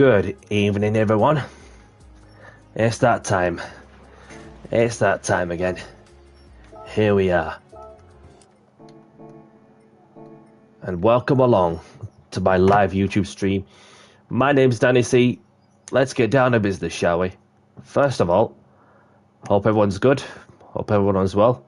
Good evening, everyone. It's that time. It's that time again. Here we are. And welcome along to my live YouTube stream. My name's Danny C. Let's get down to business, shall we? First of all, hope everyone's good. Hope everyone's well.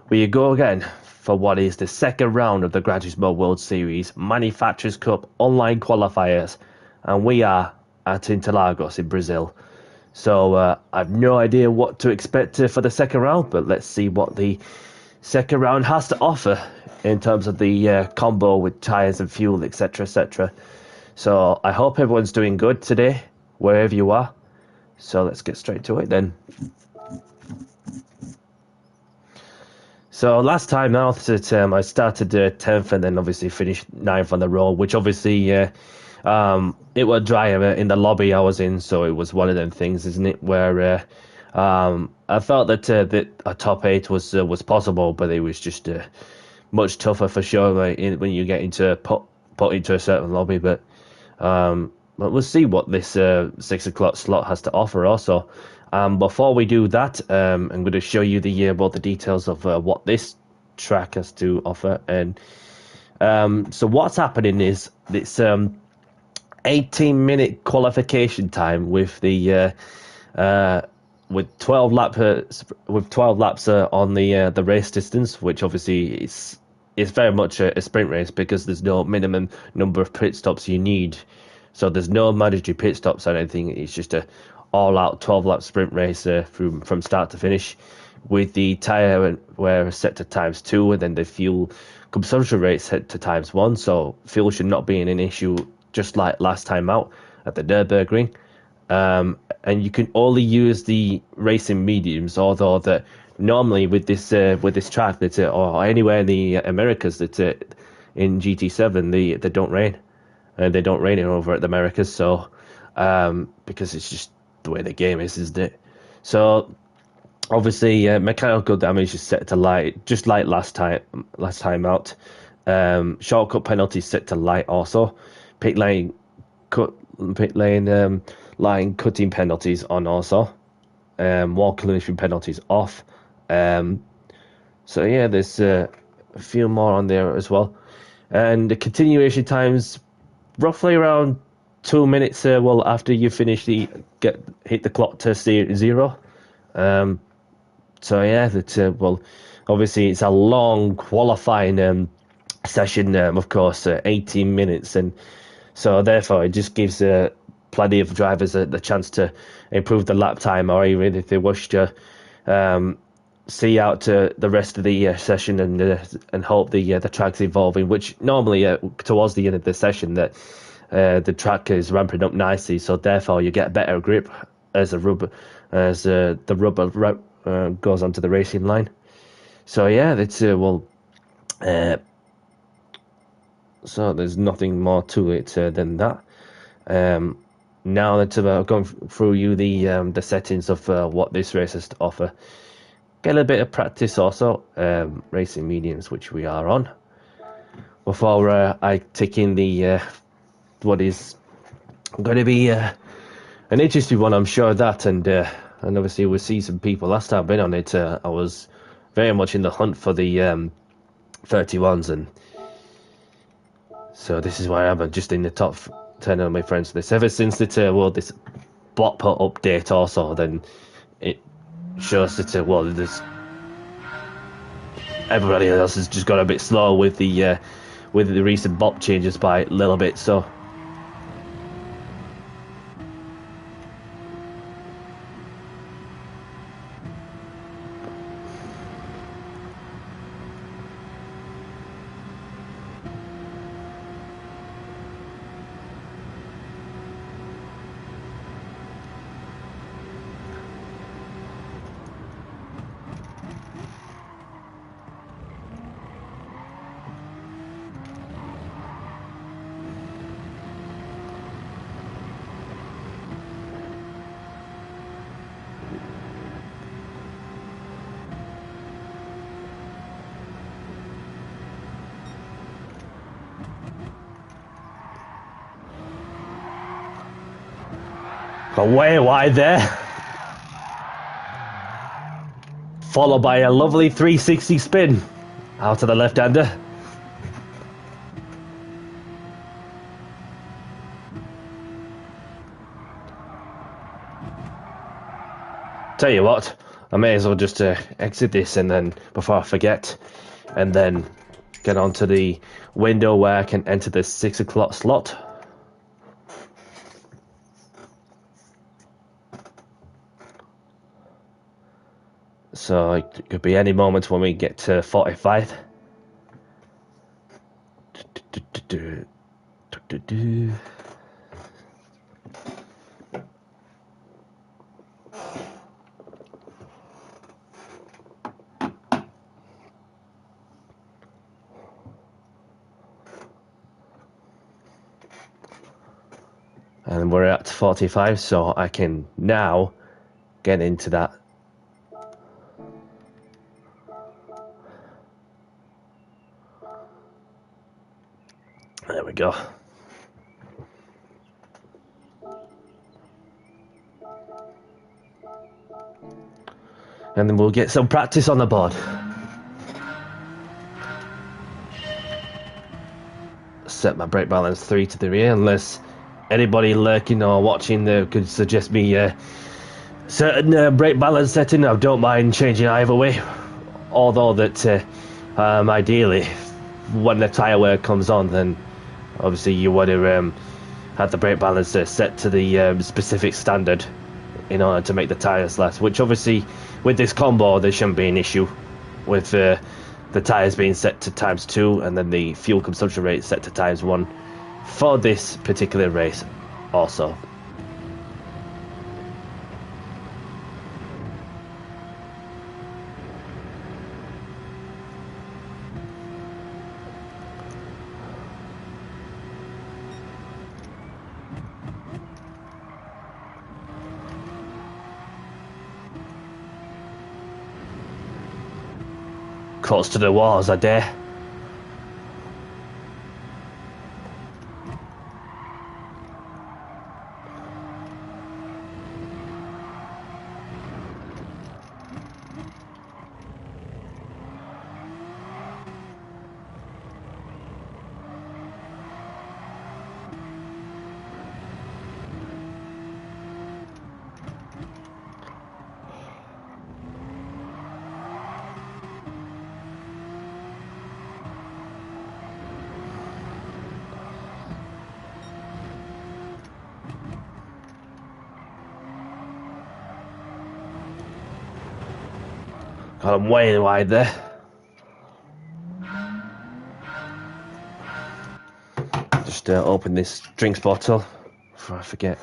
We go again for what is the second round of the Gran Turismo World Series Manufacturers Cup online qualifiers. And we are at Interlagos in Brazil. So I have no idea what to expect for the second round, but let's see what the second round has to offer in terms of the combo with tyres and fuel, etc, etc. So I hope everyone's doing good today, wherever you are. So let's get straight to it then. So last time out that I started 10th and then obviously finished 9th on the road, which obviously it was dry in the lobby I was in, so it was one of them things, isn't it, where I felt that a top 8 was possible, but it was just much tougher for sure when you get put into a certain lobby. But we'll see what this 6 o'clock slot has to offer also. Before we do that, I'm going to show you both the details of what this track has to offer. And so what's happening is it's 18-minute qualification time with the with 12 laps on the race distance, which obviously is very much a sprint race because there's no minimum number of pit stops you need. So there's no mandatory pit stops or anything. It's just a all-out 12-lap sprint race from start to finish, with the tyre wear set to ×2, and then the fuel consumption rate set to ×1. So fuel should not be an issue, just like last time out at the Nürburgring. And you can only use the racing mediums, although that normally with this track that or anywhere in the Americas that in GT7 they don't rain, and they don't rain it over at the Americas. So because it's just the way the game is, isn't it? So obviously mechanical damage is set to light, just like last time out. Shortcut penalties set to light also. Pit lane line cutting penalties on also. Wall collision penalties off. So yeah, there's a few more on there as well. And the continuation times roughly around 2 minutes after you finish hit the clock to 0. So yeah, that obviously it's a long qualifying session, of course, 18 minutes, and so therefore it just gives plenty of drivers the chance to improve the lap time, or even if they wish to see out the rest of the session and hope the track's evolving, which normally towards the end of the session that the track is ramping up nicely, so therefore you get better grip as the rubber goes onto the racing line. So yeah, that's so there's nothing more to it than that. Now that I've gone through the settings of what this race has to offer, get a little bit of practice also, racing mediums, which we are on, before I take in the what is going to be an interesting one, I'm sure of that. And obviously we'll see some people. Last time I've been on it, I was very much in the hunt for the 31s, and so this is why I'm just in the top 10 of my friends. This ever since this block put update also, then it shows that there's everybody else has just got a bit slow with the recent bop changes by a little bit. So Got way wide there. Followed by a lovely 360 spin out to the left-hander. Tell you what, I may as well just exit this and then, before I forget, and then get onto the window where I can enter the 6 o'clock slot. So it could be any moment when we get to 45. And we're at 45, so I can now get into that. There we go. And then we'll get some practice on the board. Set my brake balance 3 to the rear, unless anybody lurking or watching could suggest me certain brake balance setting. I don't mind changing either way. Although that ideally, when the tyre wear comes on, then obviously you want to have the brake balance set to the specific standard in order to make the tyres last. Which obviously, with this combo, there shouldn't be an issue with the tyres being set to ×2 and then the fuel consumption rate set to ×1 for this particular race also. Close to the walls, I dare. God, I'm way wide there. Just open this drinks bottle before I forget.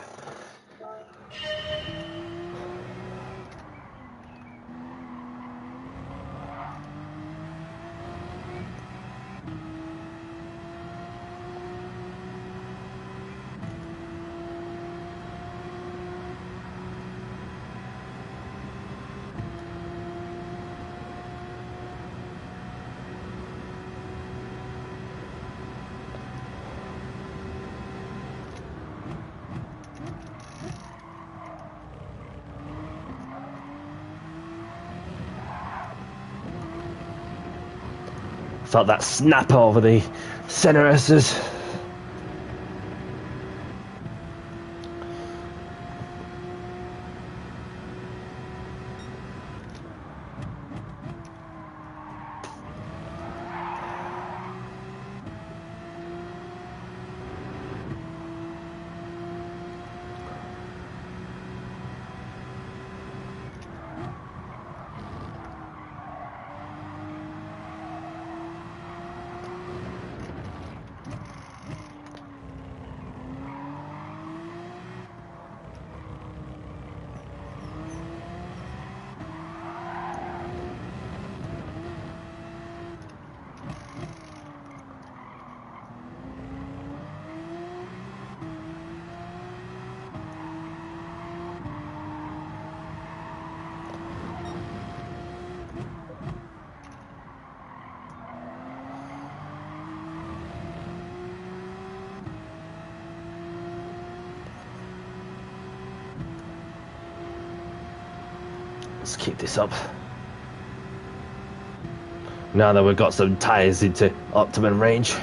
Felt that snap over the center S's. Let's keep this up. Now that we've got some tyres into optimum range.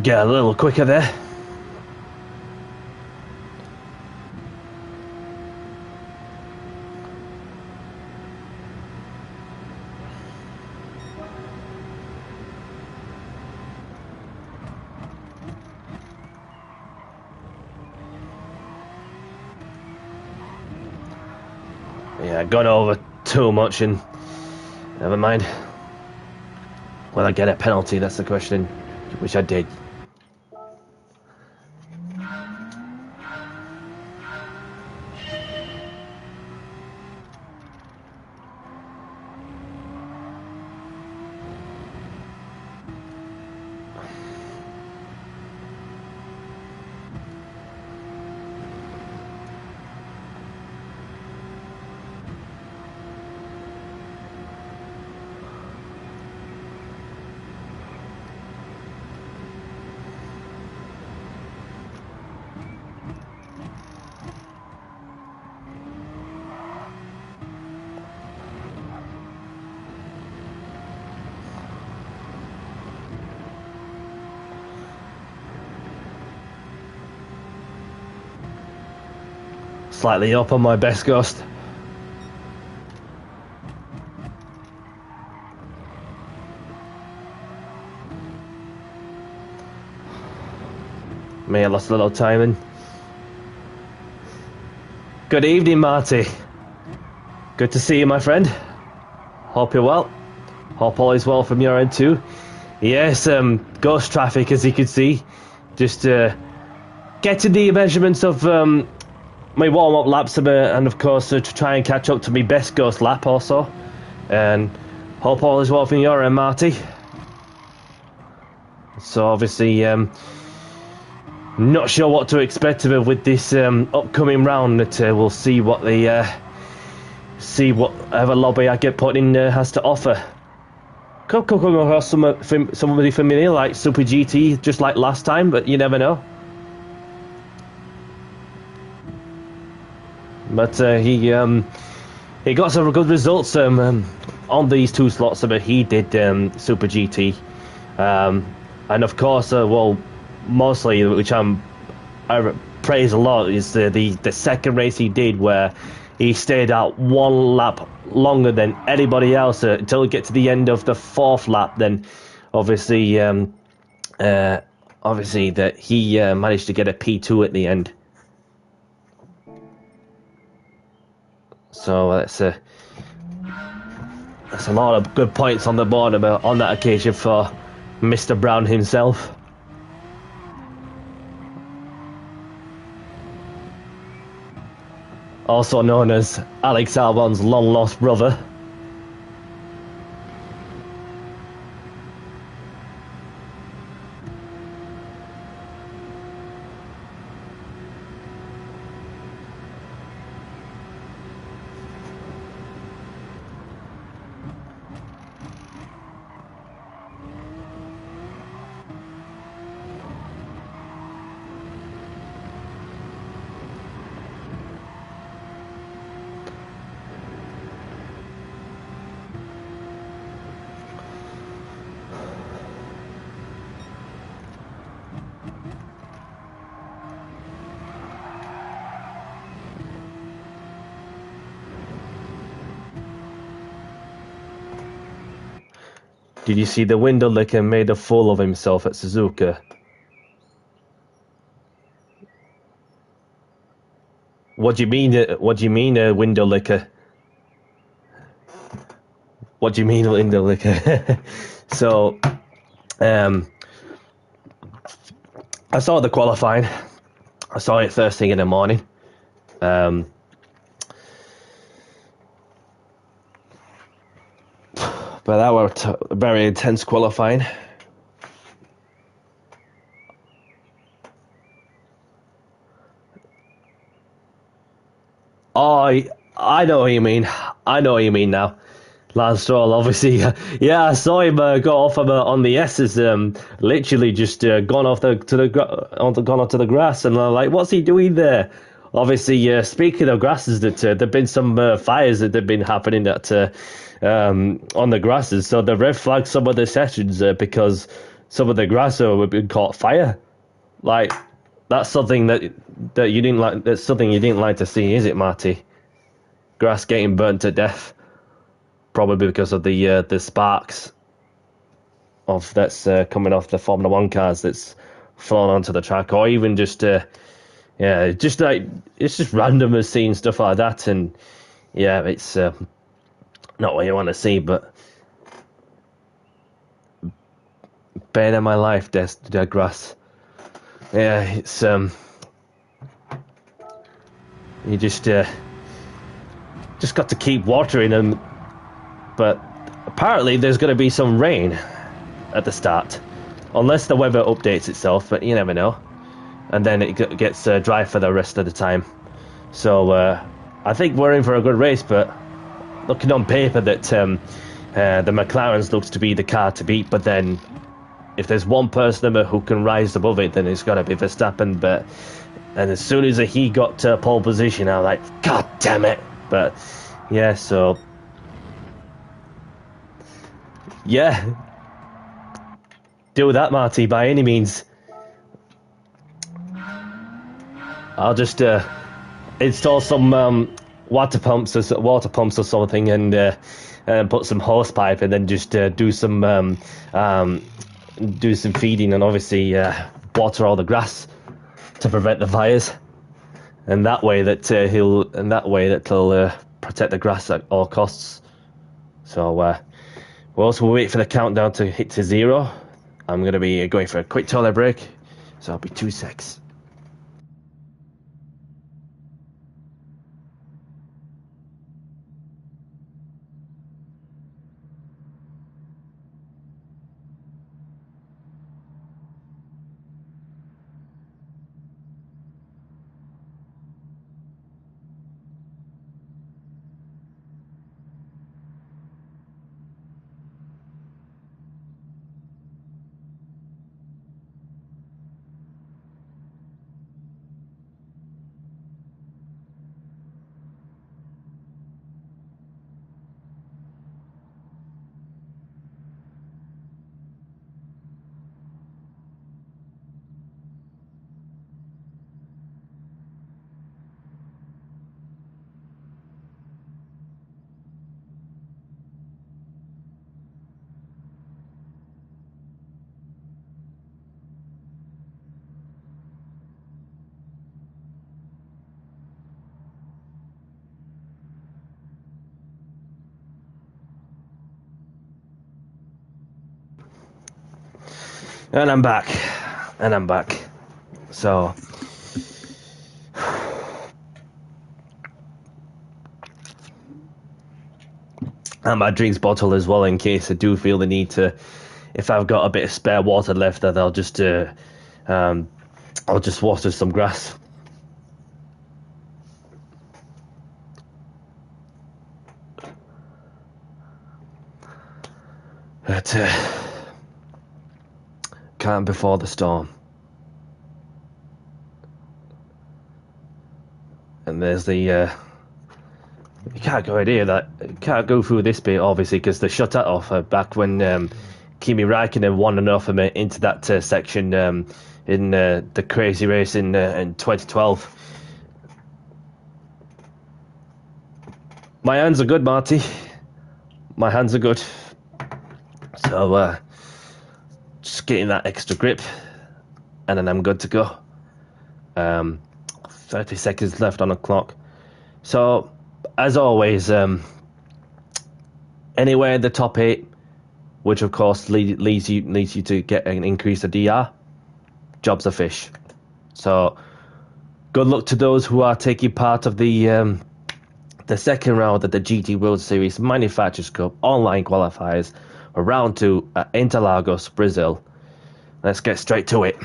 Get a little quicker there. Yeah, gone over too much and never mind. Will I get a penalty? That's the question, which I did. Slightly up on my best ghost. May have lost a little timing. Good evening, Marty. Good to see you, my friend. Hope you're well. Hope all is well from your end too. Yes, ghost traffic, as you can see. Just getting the measurements of my warm-up laps and of course to try and catch up to my best ghost lap also. And hope all is well from your end, Marty. So obviously not sure what to expect of it with this upcoming round, that we'll see what the see whatever lobby I get put in has to offer. Could come across somebody familiar like Super GT, just like last time, but you never know. But he got some good results on these two slots. But he did Super GT, and of course, well, mostly which I praise a lot is the second race he did, where he stayed out one lap longer than anybody else until he get to the end of the fourth lap. Then, obviously that he managed to get a P2 at the end. So that's a lot of good points on the board on that occasion for Mr. Brown himself. Also known as Alex Albon's long-lost brother. Did you see the window licker made a fool of himself at Suzuka? What do you mean? What do you mean, window licker? What do you mean, window licker? So, I saw the qualifying. I saw it first thing in the morning. But that was a very intense qualifying. Oh, I know what you mean. I know what you mean now. Lance Stroll, obviously, yeah, I saw him go off on the S's. Literally just gone off gone onto the grass, and I'm like, what's he doing there? Obviously, speaking of grasses, that there've been some fires that have been happening on the grasses, so the red flagged some of the sessions because some of the grass have been caught fire. Like, that's something that you didn't like. That's something you didn't like to see, is it, Marty? Grass getting burnt to death. Probably because of the sparks of that's coming off the Formula One cars that's flown onto the track, or even just just like it's just random as seeing stuff like that, and yeah, it's not what you want to see, but bane of my life, dead grass. Yeah, it's you just got to keep watering them. But apparently there's going to be some rain at the start, unless the weather updates itself, but you never know. And then it gets dry for the rest of the time. So I think we're in for a good race, but looking on paper that the McLaren's looks to be the car to beat, but then if there's one person who can rise above it, then it's got to be Verstappen. And as soon as he got to pole position, I'm like, God damn it. But yeah, so... yeah, do that, Marty, by any means. I'll just install some water pumps or something, and put some hose pipe, and then just do some feeding, and obviously water all the grass to prevent the fires. And that way he'll protect the grass at all costs. So. We'll wait for the countdown to hit to 0. I'm going to be going for a quick toilet break, so I'll be 2 secs. And I'm back. So, and my drinks bottle as well, in case I do feel the need to. If I've got a bit of spare water left, then I'll just water some grass. But calm before the storm. And there's the you can't go in here. Can't go through this bit, obviously, because they shut that off back when Kimi Räikkönen won enough of it into that section in the crazy race in 2012. My hands are good, Marty. My hands are good. So just getting that extra grip, and then I'm good to go. 30 seconds left on the clock. So, as always, anywhere in the top 8, which of course leads you to get an increase of DR, job's a fish. So, good luck to those who are taking part of the second round of the GT World Series Manufacturers Cup online qualifiers for round 2 at Interlagos, Brazil. Let's get straight to it.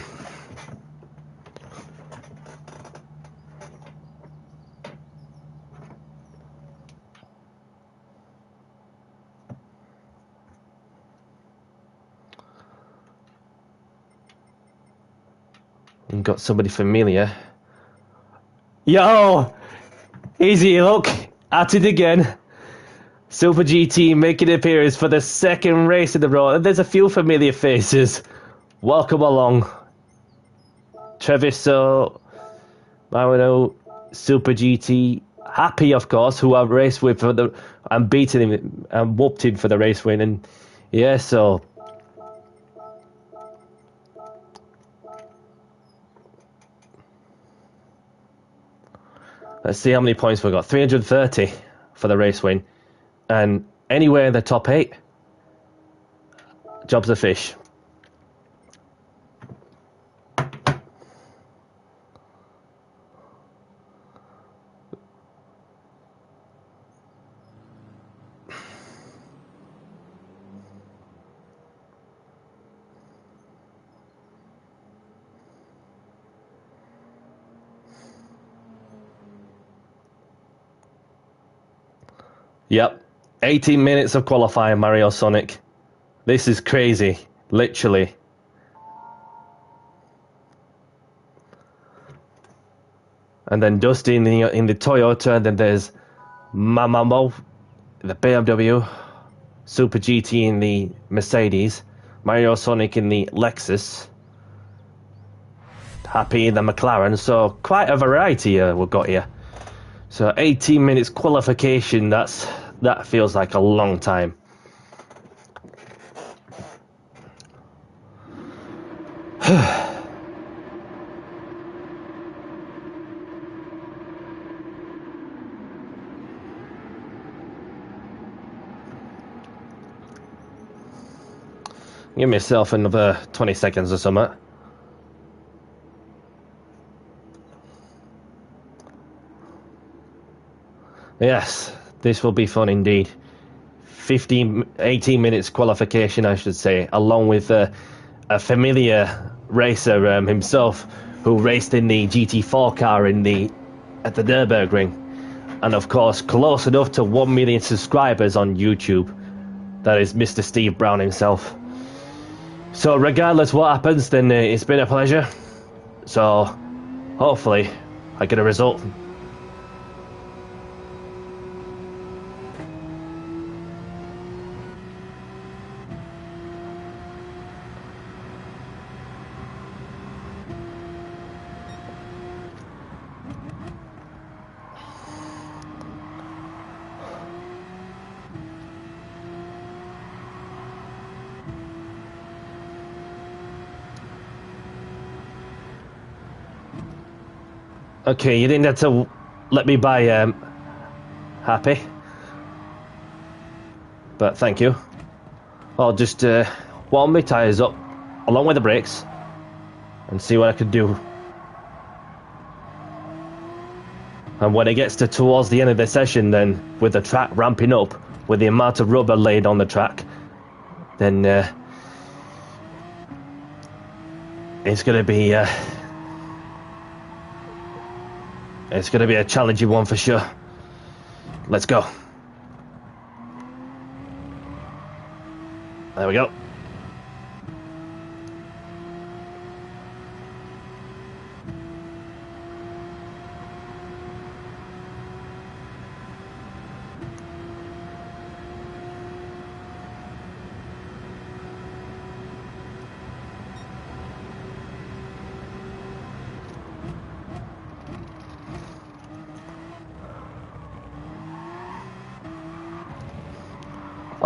We've got somebody familiar. Yo! Easy, look! At it again. Super GT making an appearance for the second race in the row. And there's a few familiar faces. Welcome along. Treviso, Marino, Super GT. Happy, of course, who I've raced with for the and beaten him and whooped him for the race win. And yeah, so let's see how many points we've got. 330 for the race win. And anywhere in the top 8, job's a fish. Yep. 18 minutes of qualifying, Mario Sonic. This is crazy, literally. And then Dusty in the Toyota, and then there's Mamamo, the BMW, Super GT in the Mercedes, Mario Sonic in the Lexus, Happy in the McLaren. So quite a variety we've got here. So 18 minutes qualification, that feels like a long time. Give myself another 20 seconds or something. Yes, this will be fun indeed. 18 minutes qualification, I should say, along with a familiar racer himself who raced in the GT4 car at the Nürburgring. And of course, close enough to 1 million subscribers on YouTube. That is Mr. Steve Brown himself. So regardless what happens, then it's been a pleasure. So hopefully I get a result. Okay, you didn't have to let me buy Happy, but thank you. I'll just warm my tyres up along with the brakes and see what I can do. And when it gets towards the end of the session, then with the track ramping up, with the amount of rubber laid on the track, then it's going to be a challenging one for sure. Let's go. There we go.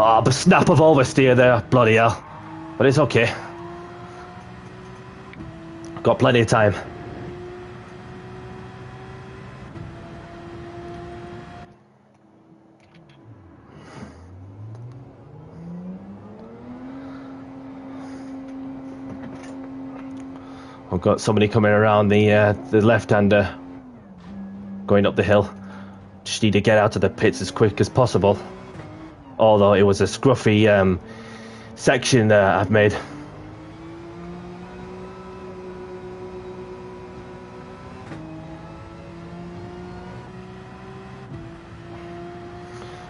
Oh, but snap of oversteer there, bloody hell. But it's okay. Got plenty of time. I've got somebody coming around the left-hander going up the hill. Just need to get out of the pits as quick as possible. Although it was a scruffy section I've made.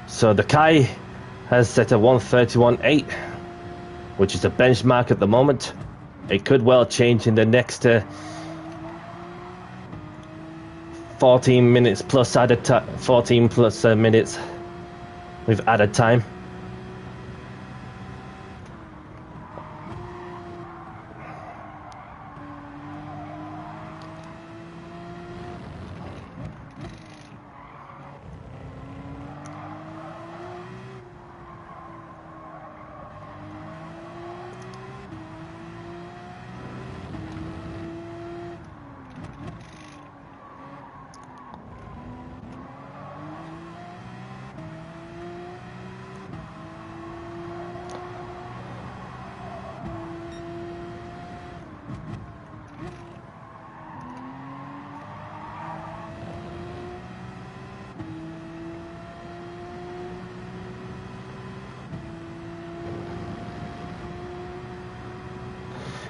So the Kai has set a 131.8, which is a benchmark at the moment. It could well change in the next 14 minutes plus added 14 plus minutes with added time.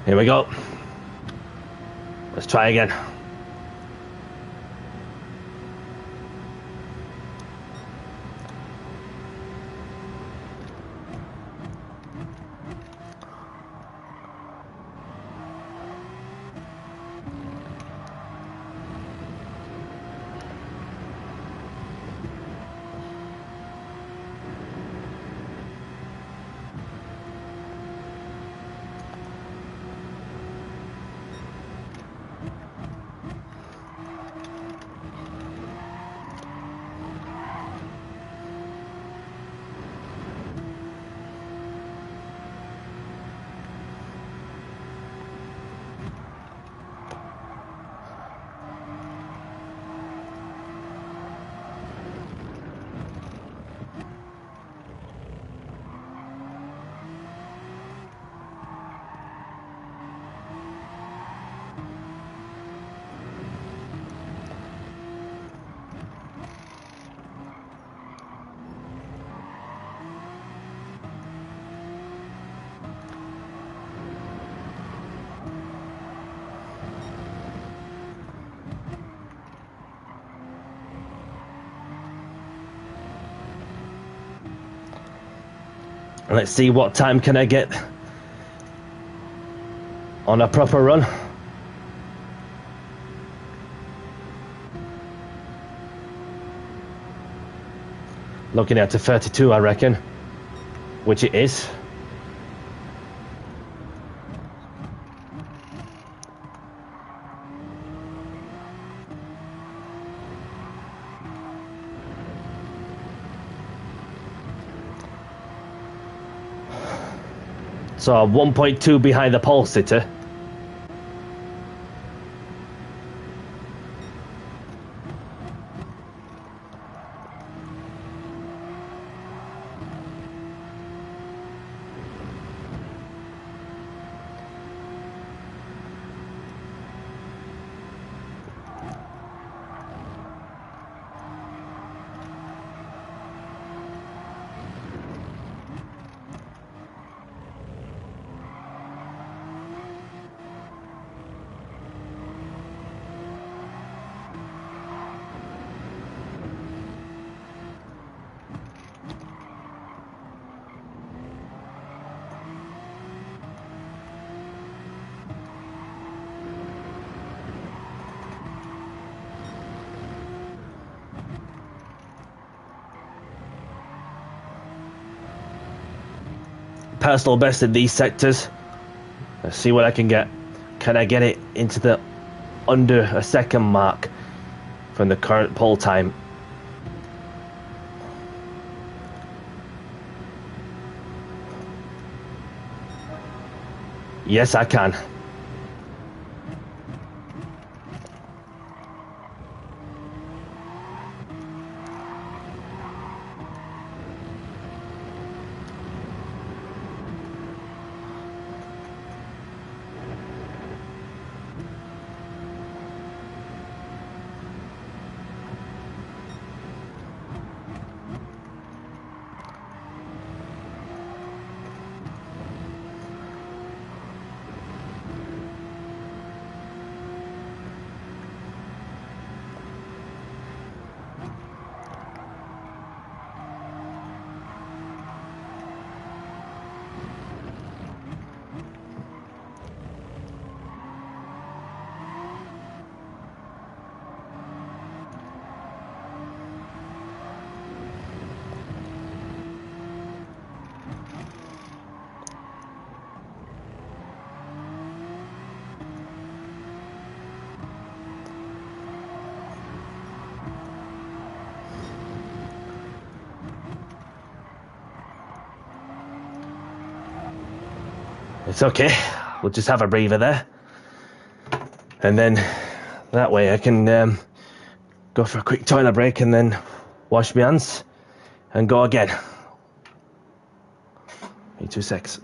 Here we go. Let's try again. Let's see what time can I get on a proper run. Looking at a 32, I reckon, which it is. So 1.2 behind the pole sitter. Personal best in these sectors. Let's see what I can get. Can I get it into the under a second mark from the current pole time? Yes, I can. It's okay. We'll just have a breather there. And then that way I can go for a quick toilet break and then wash my hands and go again. Give me 2 secs.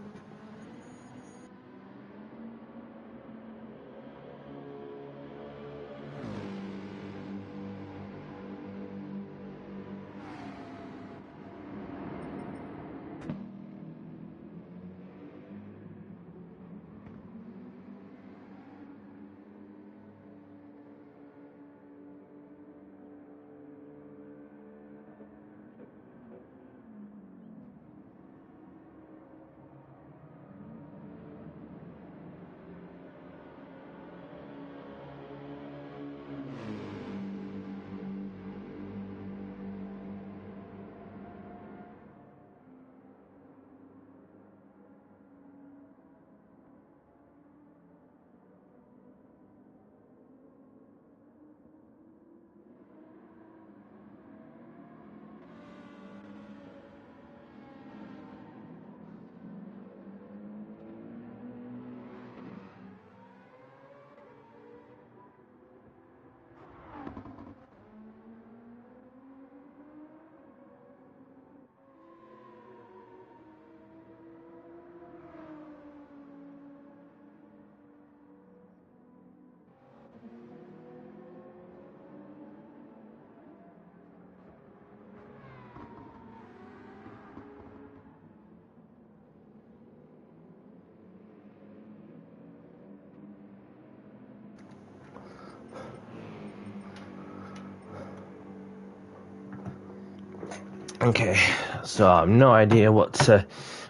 Okay, so I have no idea what.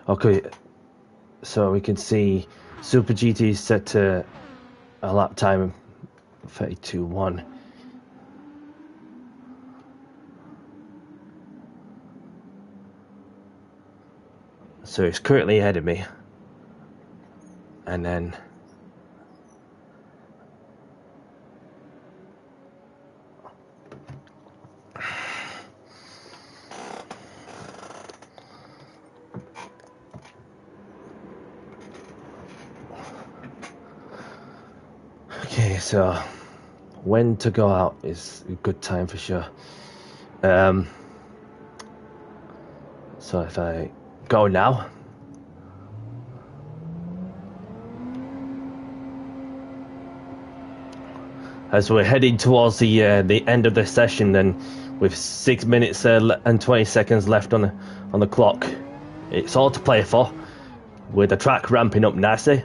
Okay, so we can see Super GT set to a lap time of 32.1. So he's currently ahead of me, and then. Okay, so when to go out is a good time for sure. So if I go now, as we're heading towards the end of the session, then with 6 minutes and 20 seconds left on the clock, it's all to play for, with the track ramping up nicely.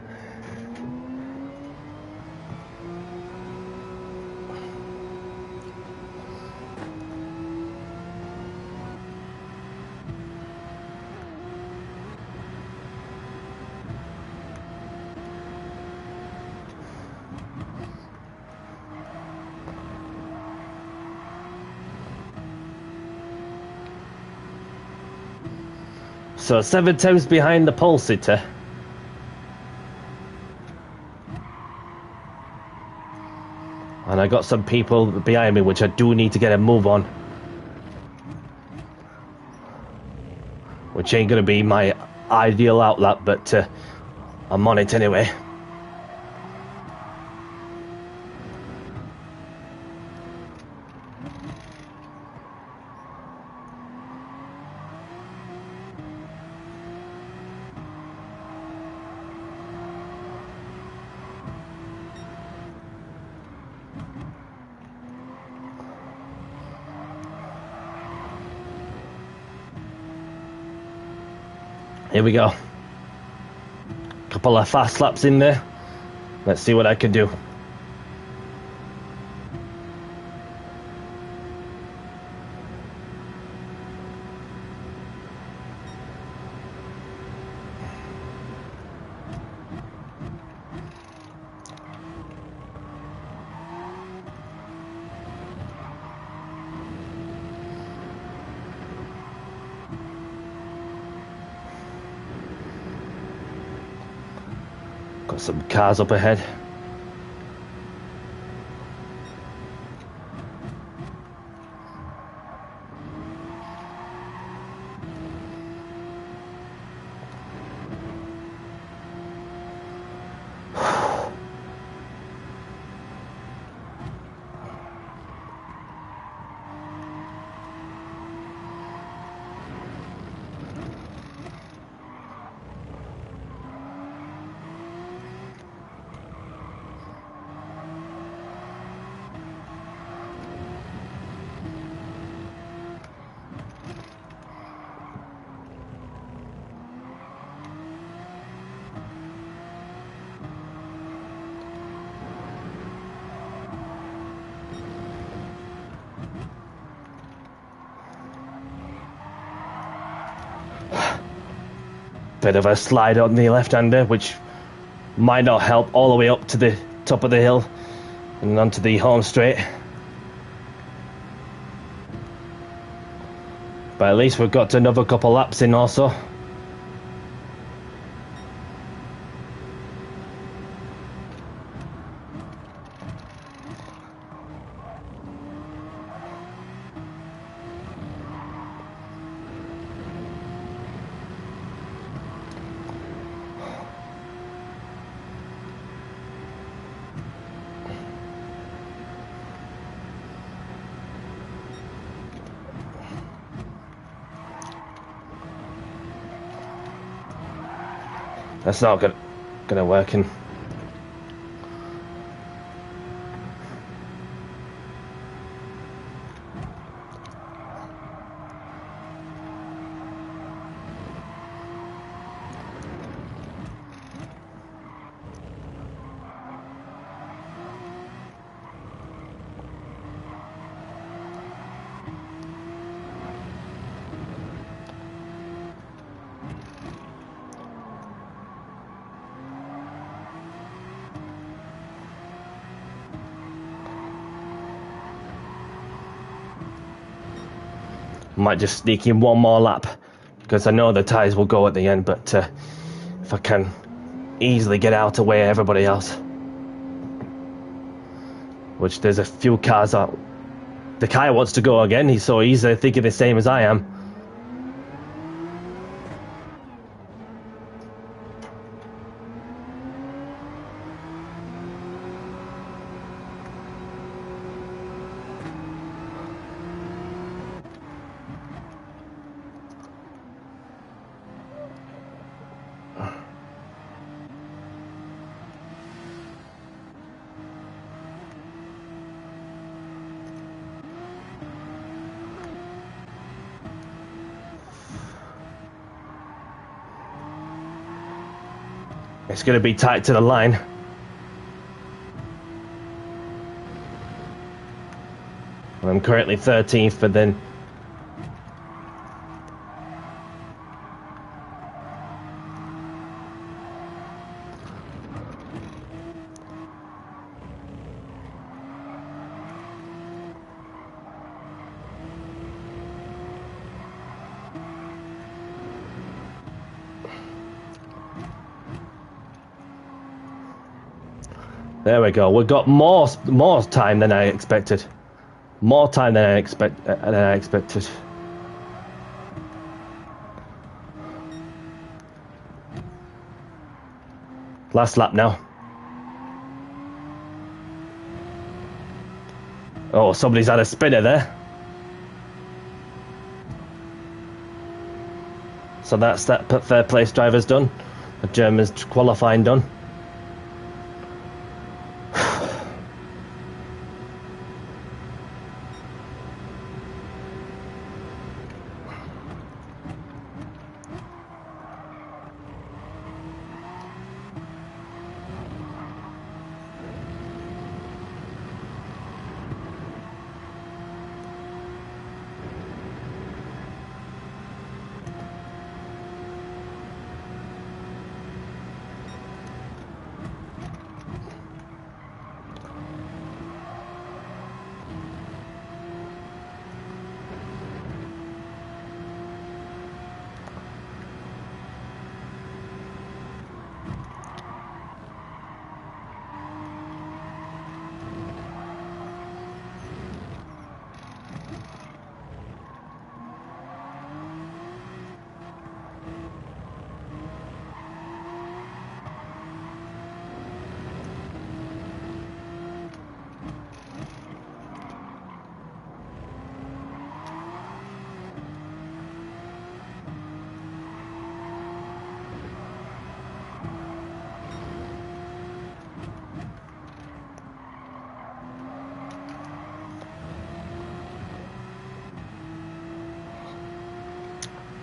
So 7 tenths behind the pole sitter. And I got some people behind me which I do need to get a move on. Which ain't going to be my ideal outlap, but I'm on it anyway. Here we go. Couple of fast laps in there. Let's see what I can do. Got some cars up ahead. Bit of a slide on the left-hander, which might not help all the way up to the top of the hill and onto the home straight. But at least we've got another couple laps in also. That's not gonna work. Might just sneak in one more lap because I know the tyres will go at the end, but if I can easily get out away everybody else, which there's a few cars out. The guy wants to go again, so he's thinking the same as I am. It's going to be tight to the line. I'm currently 13th, but then there we go. We've got more time than I expected. More time than I expected. Last lap now. Oh, somebody's had a spinner there. So that's that third place driver's done. The German's qualifying done.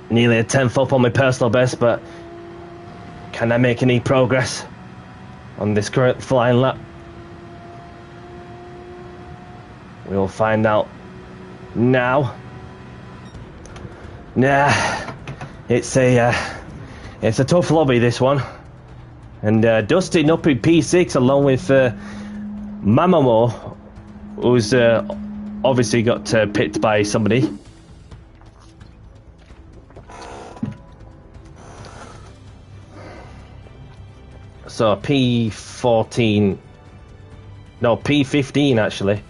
Nearly a 10th up on my personal best, but can I make any progress on this current flying lap? We'll find out now. Nah, it's a tough lobby, this one. And Dustin up in P6 along with Mamamo, who's obviously got picked by somebody. So P14, no, P15 actually.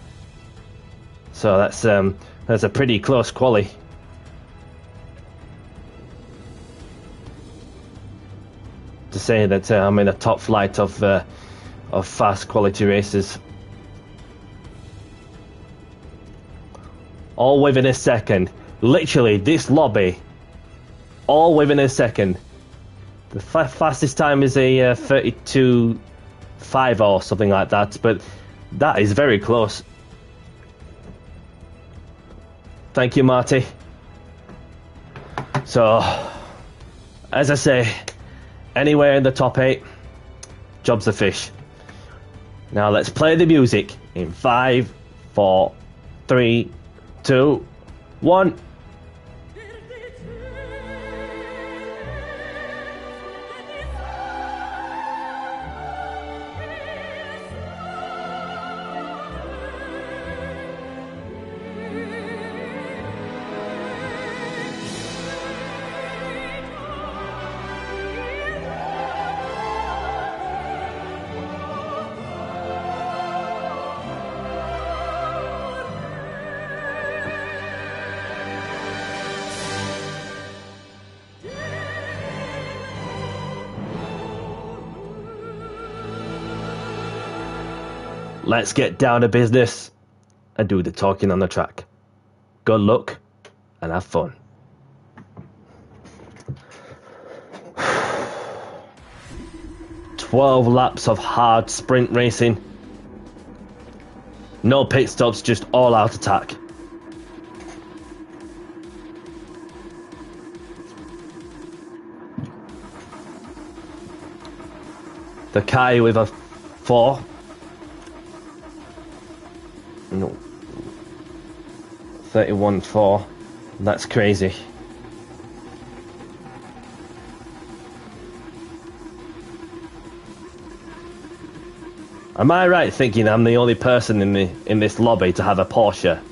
So that's a pretty close quali. To say that I'm in the top flight of fast quality races. All within a second. Literally, this lobby, all within a second. The fastest time is a 32.5 or something like that, but that is very close. Thank you, Marty. So, as I say, anywhere in the top 8, job's a fish. Now let's play the music in 5, 4, 3, 2, 1. Let's get down to business and do the talking on the track. Good luck and have fun. "12 laps of hard sprint racing. No pit stops, just all out attack. The Kai with a 4. No. 31.4. That's crazy. Am I right thinking I'm the only person in this lobby to have a Porsche?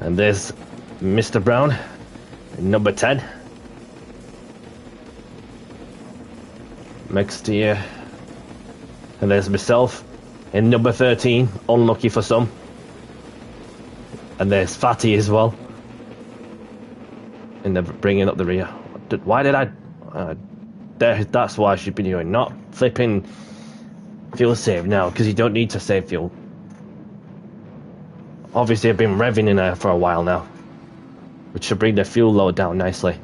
And there's Mr. Brown, number 10. Next year. And there's myself in number 13, unlucky for some. And there's Fatty as well. And they're bringing up the rear. Why did I... that's why I should be doing, not flipping fuel save now, because you don't need to save fuel. Obviously, I've been revving in there for a while now, which should bring the fuel load down nicely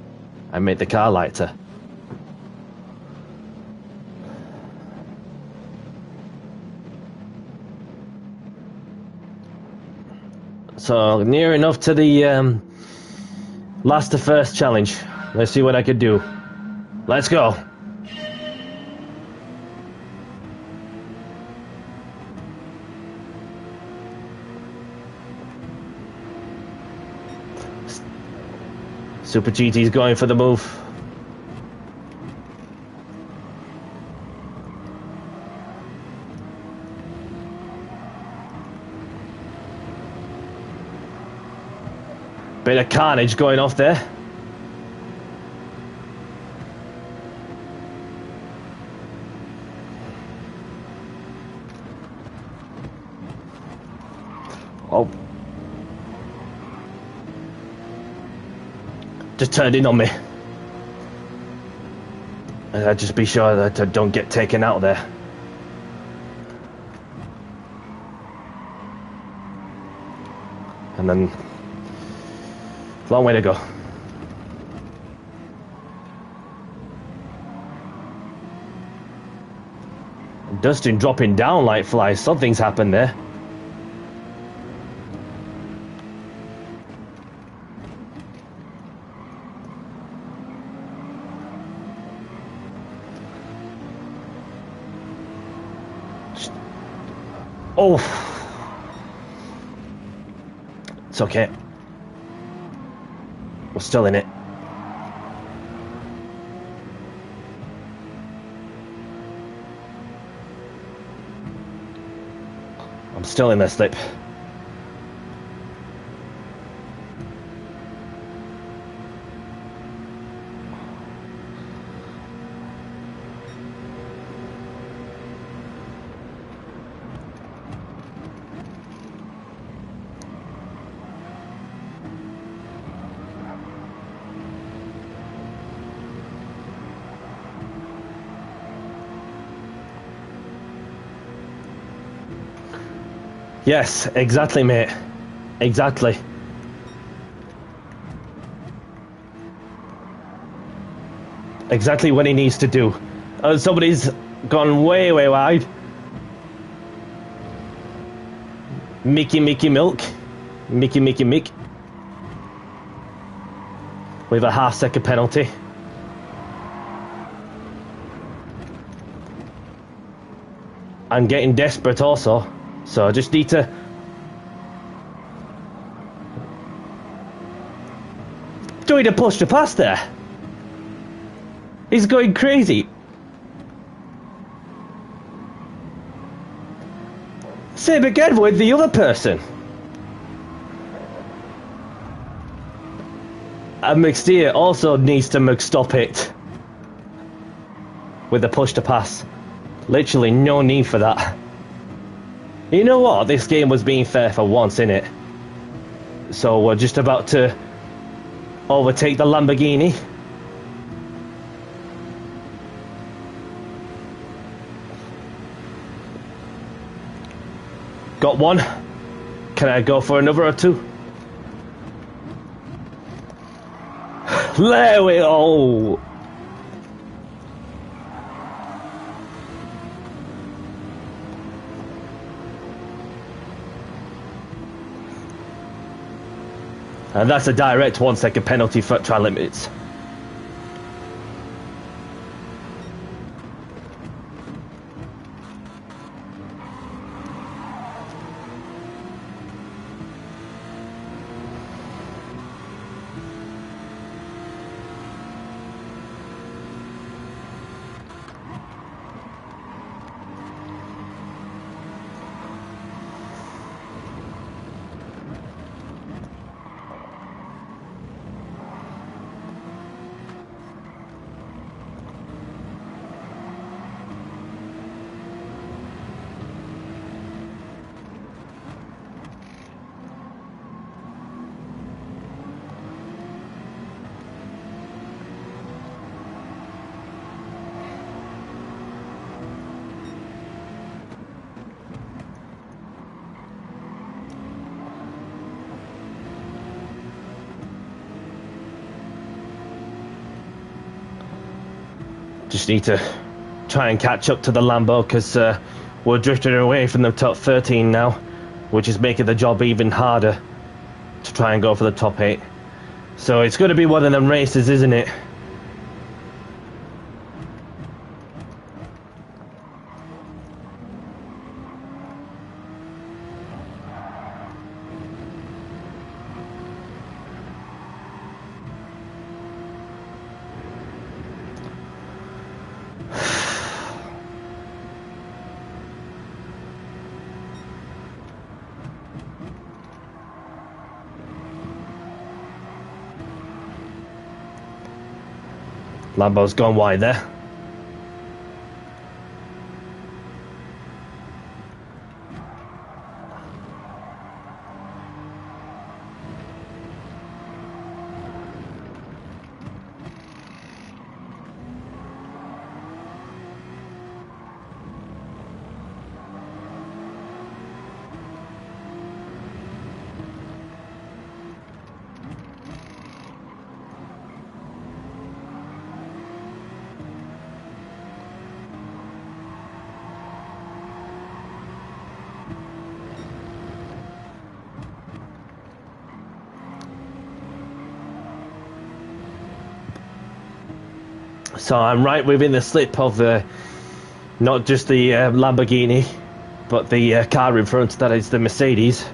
and make the car lighter. So, near enough to the last to first challenge. Let's see what I could do. Let's go. Super GT's going for the move. Bit of carnage going off there. Oh. Just turned in on me. And I'd just be sure that I don't get taken out there. And then, long way to go. Dustin dropping down like flies. Something's happened there. Oh, it's okay. We're still in it. I'm still in the slip. Yes, exactly, mate. Exactly. Exactly what he needs to do. Somebody's gone way, way wide. Mickey Milk. Mickey Mick. With a half-second penalty. I'm getting desperate also. So I just need to... Doing a push to pass there. He's going crazy. Same again with the other person. And McSteer also needs to stop it. With the push to pass. Literally no need for that. You know what? This game was being fair for once, innit? So we're just about to overtake the Lamborghini. Got one. Can I go for another or two? There we go. And that's a direct 1 second penalty for trial limits. Just need to try and catch up to the Lambo because we're drifting away from the top 13 now, which is making the job even harder to try and go for the top 8. So it's going to be one of them races, isn't it? Lambo's gone wide there. So I'm right within the slip of not just the Lamborghini, but the car in front, that is the Mercedes.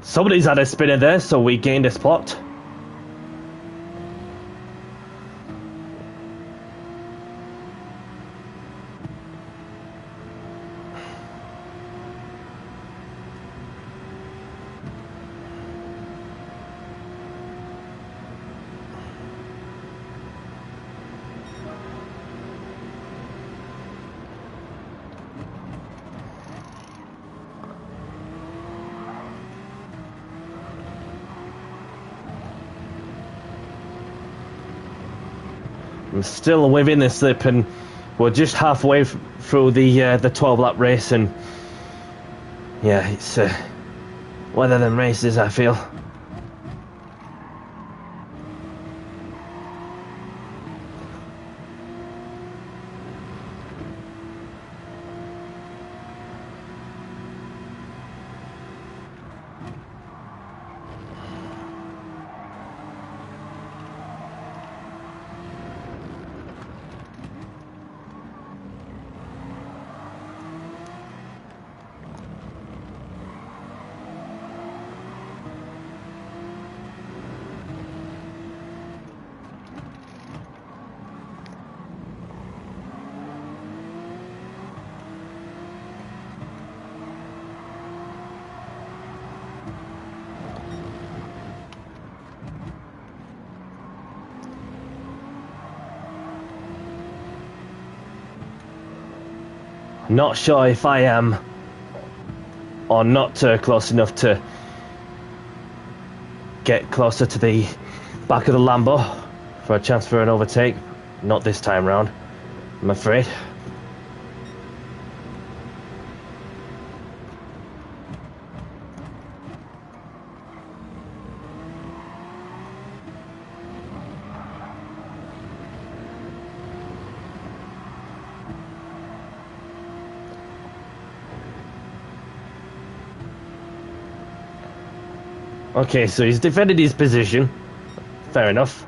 Somebody's had a spinner there, so we gained a spot. I'm still within the slip, and we're just halfway through the 12-lap race, and yeah, it's one of them races, I feel. Not sure if I am or not close enough to get closer to the back of the Lambo for a chance for an overtake. Not this time round, I'm afraid. Okay, so he's defended his position. Fair enough.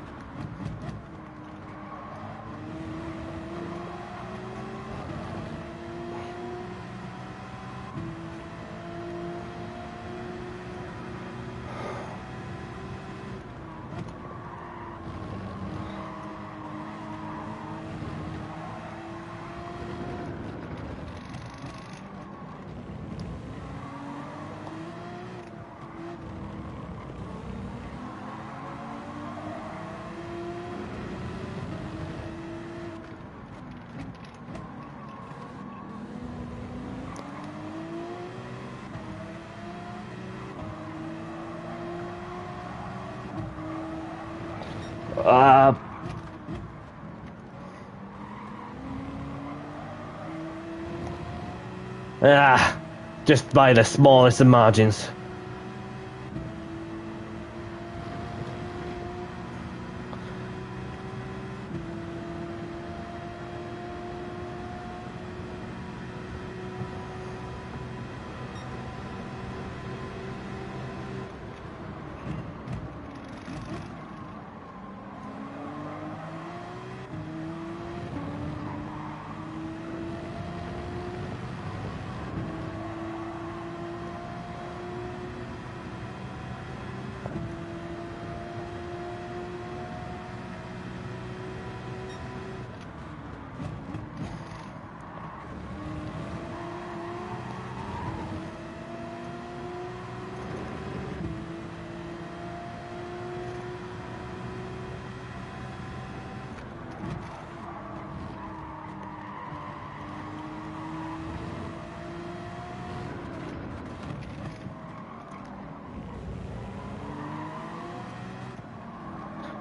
Just by the smallest of margins.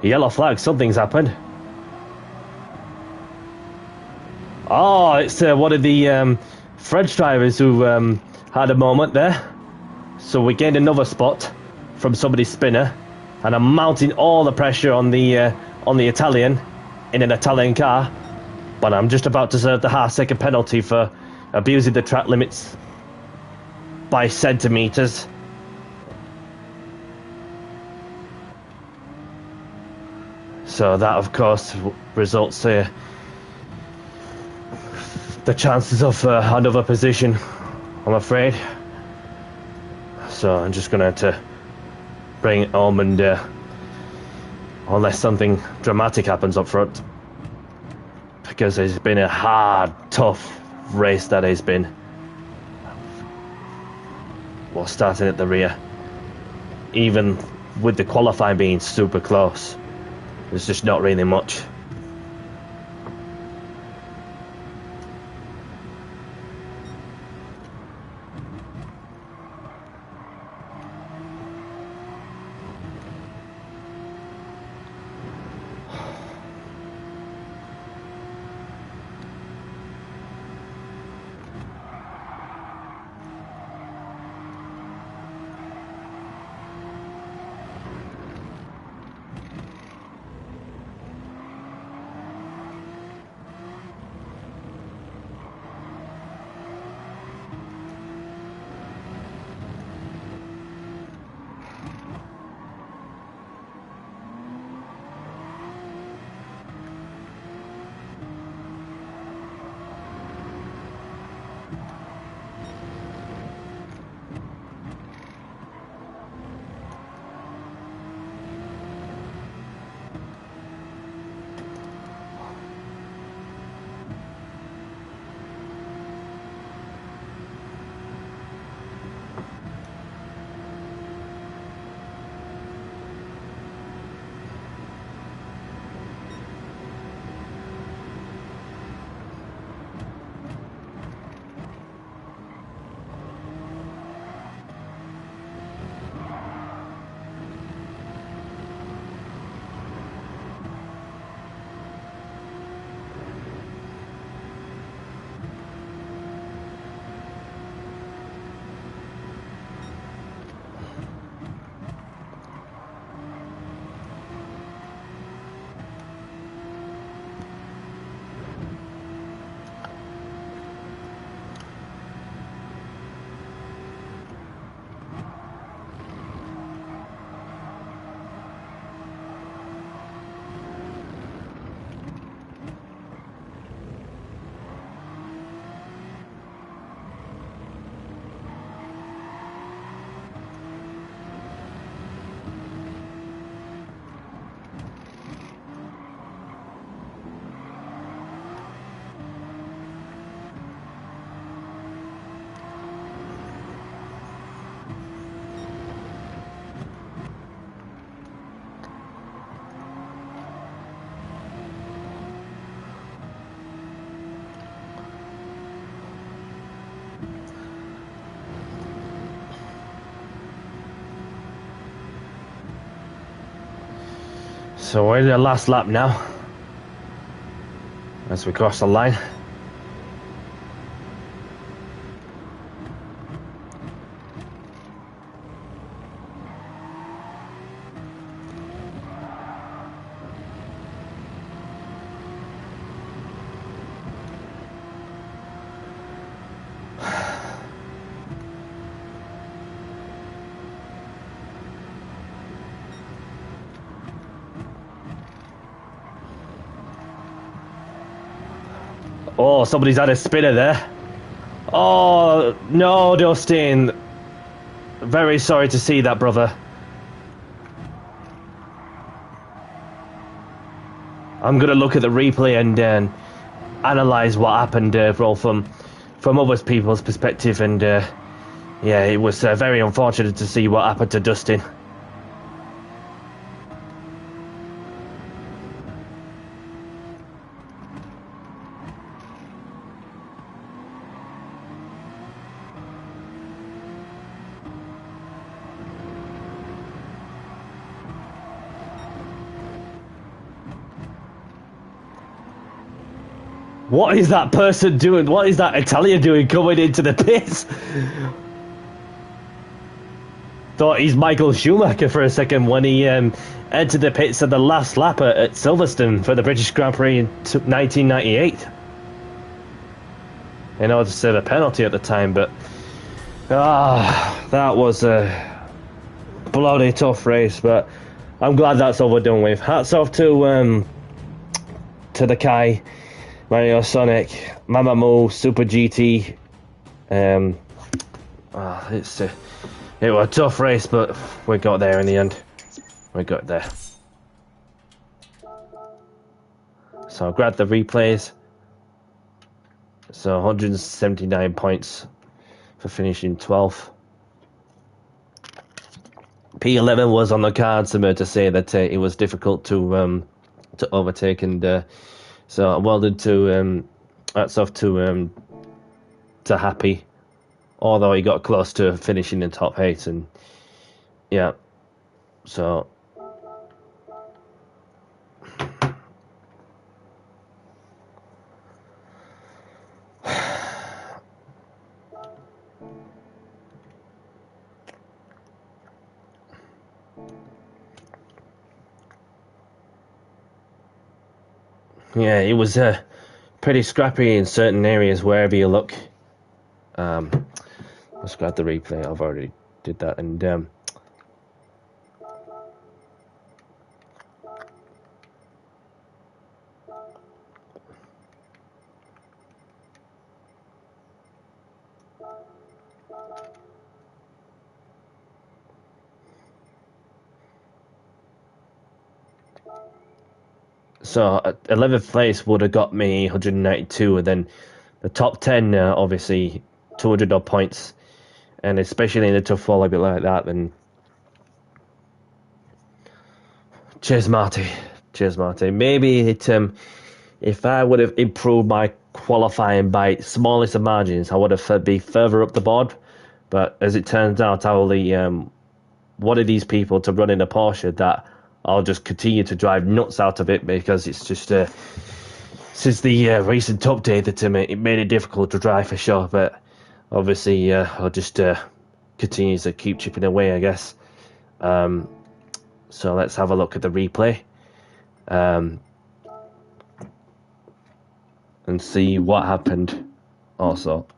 Yellow flag, something's happened. Oh, it's one of the French drivers who had a moment there. So we gained another spot from somebody's spinner, and I'm mounting all the pressure on the Italian in an Italian car. But I'm just about to serve the half-second penalty for abusing the track limits by centimeters. So that, of course, results in the chances of another position, I'm afraid. So I'm just going to have to bring it home, and unless something dramatic happens up front, because it's been a hard, tough race that has been. Well, starting at the rear, even with the qualifying being super close, there's just not really much. So we're in the last lap now. As we cross the line. Oh, somebody's had a spinner there. Oh, no, Dustin. Very sorry to see that, brother. I'm going to look at the replay and analyse what happened from other people's perspective. And, yeah, it was very unfortunate to see what happened to Dustin. What is that person doing? What is that Italian doing coming into the pits? Thought he's Michael Schumacher for a second when he entered the pits at the last lap at Silverstone for the British Grand Prix in 1998. In order to serve a penalty at the time, but that was a bloody tough race. But I'm glad that's over done with. Hats off to the Kai, Mario Sonic, Mamamoo, Super GT. It was a tough race, but we got there in the end. We got there. So I grabbed the replays. So 179 points for finishing 12th. P11 was on the cards, to say that it was difficult to overtake, and so well done to hats off to Happy, although he got close to finishing in top 8, and yeah, so yeah, it was pretty scrappy in certain areas wherever you look. Let's grab the replay. I've already did that, and so 11th place would have got me 192, and then the top 10, obviously 200 odd points, and especially in a tough fall a bit like that, then cheers Marty. Maybe it if I would have improved my qualifying by smallest of margins, I would have been further up the board, but as it turns out, I only wanted these people to run in a Porsche that I'll just continue to drive nuts out of it, because it's just since the recent update that it made it difficult to drive for sure. But obviously I'll just continue to keep chipping away, I guess. So let's have a look at the replay and see what happened also.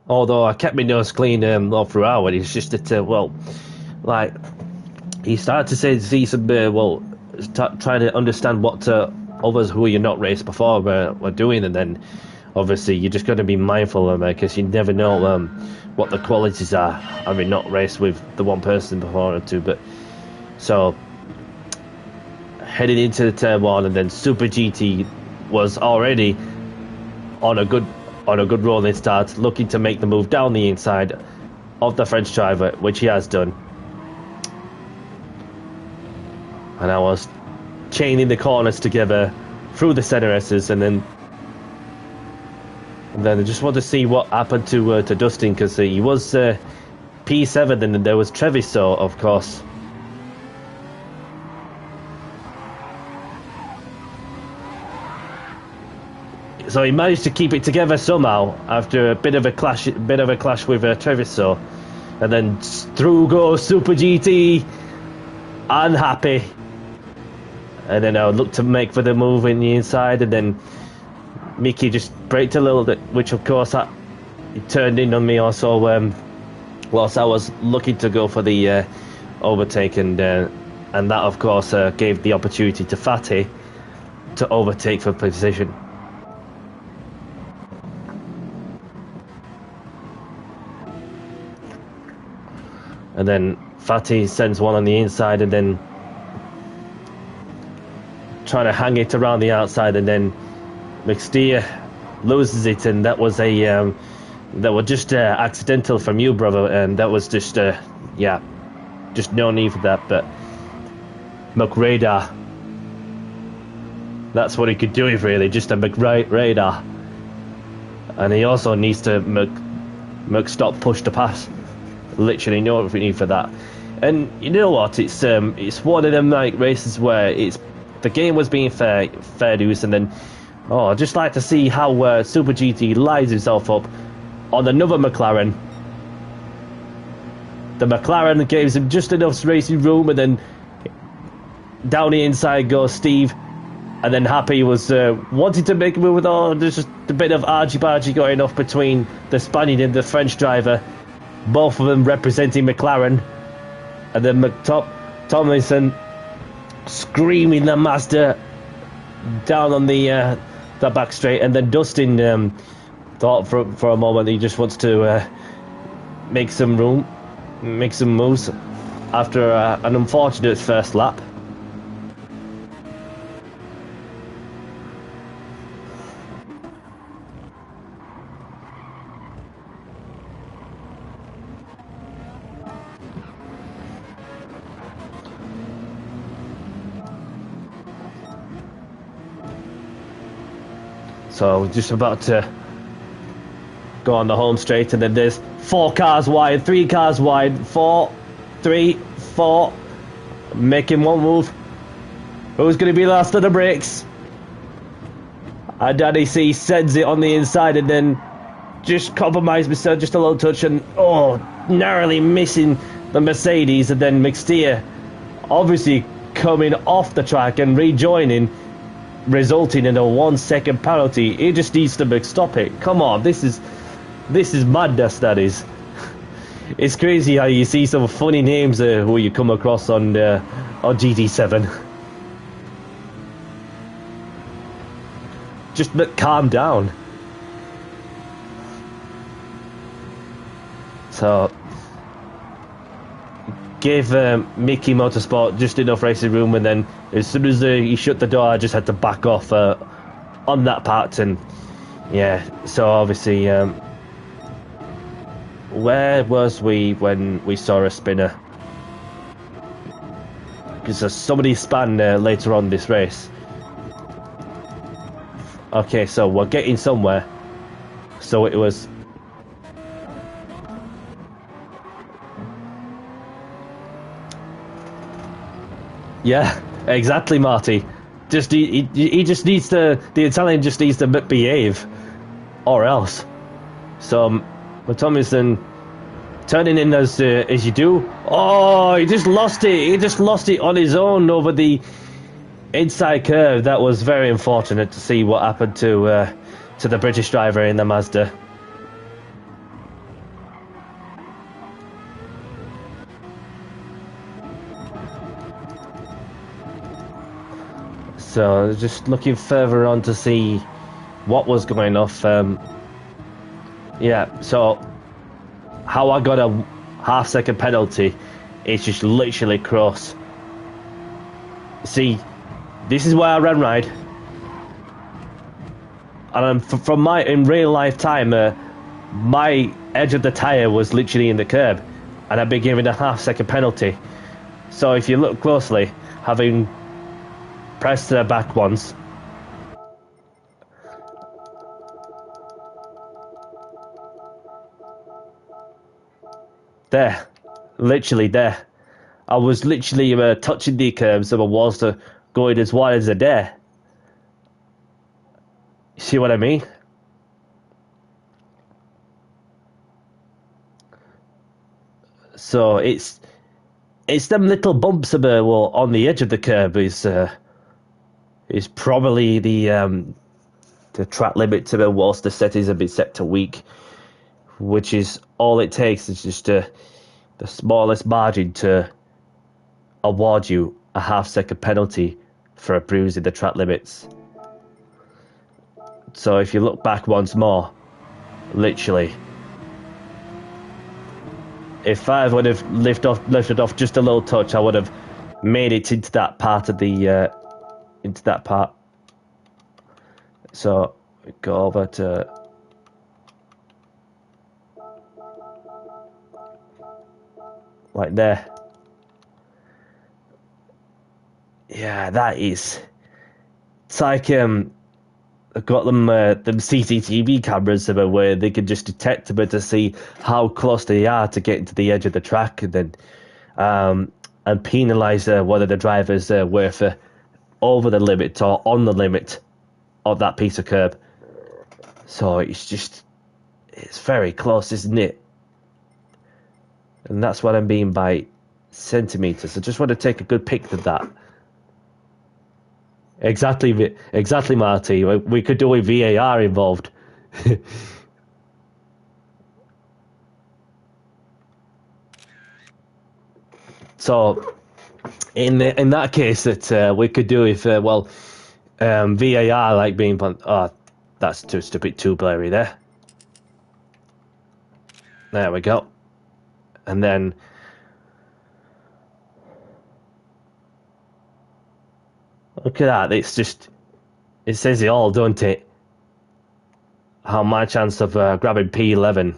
Although I kept my nose clean all throughout, it's just that, well, like, he started to see some, trying to understand what others who you're not raced before were doing, and then obviously you just got to be mindful of it, because you never know what the qualities are. I mean, not raced with the one person before or two, but so heading into the turn 1, and then Super GT was already on a good rolling start, looking to make the move down the inside of the French driver, which he has done. And I was chaining the corners together through the center S's, and then And then I just want to see what happened to Dustin, because he was P7, and then there was Treviso, of course. So he managed to keep it together somehow after a bit of a clash with Treviso, and then through goes Super GT, unhappy, and then I looked to make for the move in the inside, and then Mickey just braked a little bit, which of course he turned in on me also whilst I was looking to go for the overtake, and that of course gave the opportunity to Fatty to overtake for position. And then Fatty sends one on the inside, and then trying to hang it around the outside, and then McSteer loses it, and that was just accidental from you, brother, and that was just just no need for that. But McRadar, that's what he could do, really, just a McRadar, and he also needs to stop push to pass. Literally no need for that. And you know what? It's one of them like races where the game was being fair use, and then I'd just like to see how Super GT lines himself up on another McLaren. The McLaren gives him just enough racing room, and then down the inside goes Steve, and then Happy was wanting to make a move with there's just a bit of argy-bargy going off between the Spaniard and the French driver, both of them representing McLaren, and then Tomlinson screaming the Mazda down on the back straight, and then Dustin thought for a moment he just wants to make some room, make some moves after an unfortunate first lap. So just about to go on the home straight, and then there's 4 cars wide, 3 cars wide, 4, 3, 4, making one move. Who's going to be last on the brakes? And Danny C sends it on the inside, and then just compromised himself just a little touch, and narrowly missing the Mercedes, and then McSteer obviously coming off the track and rejoining, resulting in a 1-second penalty. He just needs to stop it. Come on, this is madness, that is. It's crazy how you see some funny names who you come across on GT7. Just calm down. So gave Mickey Motorsport just enough racing room, and then as soon as he shut the door, I just had to back off on that part. And so obviously where was we when we saw a spinner? Because somebody span later on this race. Okay, so we're getting somewhere. So it was yeah, exactly, Marty. Just he just needs to, the Italian just needs to behave, or else. So Tomlinson turning in as you do. Oh, he just lost it. He just lost it on his own over the inside curve. That was very unfortunate to see what happened to the British driver in the Mazda. So just looking further on to see what was going off. Yeah, so how I got a half-second penalty is just literally cross. See, this is where I ran right, and from my in real life time, my edge of the tyre was literally in the curb, and I've been given a half-second penalty. So if you look closely, having pressed back once, There. Literally there. I was literally touching the curb, so I was going as wide as a dare. See what I mean? So it's them little bumps on the edge of the curb is probably the track limit to whilst the settings have been set to weak, which is all it takes. It's just the smallest margin to award you a half-second penalty for abusing the track limits. So if you look back once more, literally, if I would have lifted off just a little touch, I would have made it into that part of the So we go over to like there. Yeah, that is. It's like I've got them CCTV cameras where they can just detect them to see how close they are to getting to the edge of the track, and then and penalise whether the drivers were over the limit or on the limit of that piece of curb. So it's very close, isn't it? And that's what I mean by centimetres. I just want to take a good pic of that. Exactly, Marty. We could do a VAR involved. So, in that case, that we could do if VAR like being that's just a bit too blurry there. There we go, and then. Look at that, it says it all, don't it? How my chance of grabbing P11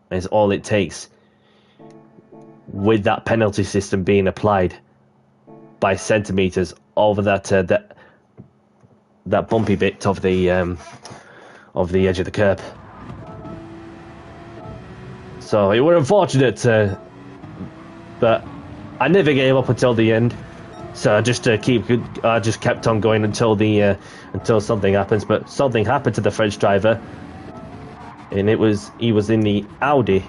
is all it takes with that penalty system being applied by centimetres over that bumpy bit of the edge of the curb. So it were unfortunate, but I never gave up until the end. So I just kept on going until something happens. But something happened to the French driver, and he was in the Audi.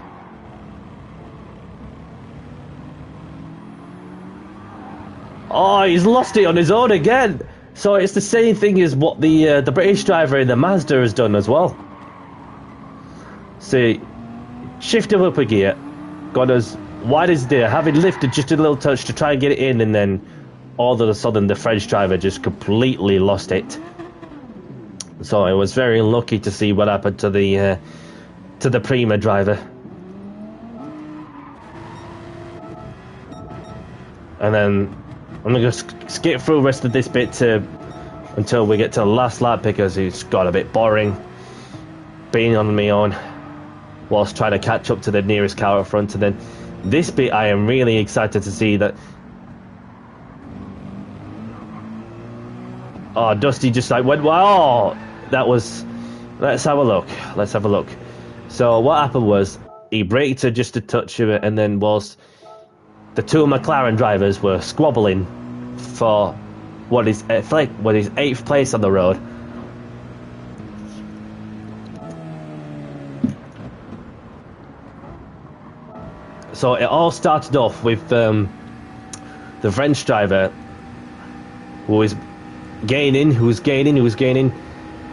Oh, he's lost it on his own again. So it's the same thing as what the British driver in the Mazda has done as well. See, shifted up a gear, got as wide as there, having lifted just a little touch to try and get it in, and then all of a sudden the French driver just completely lost it. So I was very unlucky to see what happened to the Prima driver. And then I'm going to skip through the rest of this bit until we get to the last lap, because it's got a bit boring being on my own whilst trying to catch up to the nearest car up front. And then this bit I am really excited to see that. Oh, Dusty just like went, wow, that was, let's have a look. So what happened was, he braked just a touch of it, and then whilst the two McLaren drivers were squabbling for what is 8th place on the road, so it all started off with the French driver who was gaining.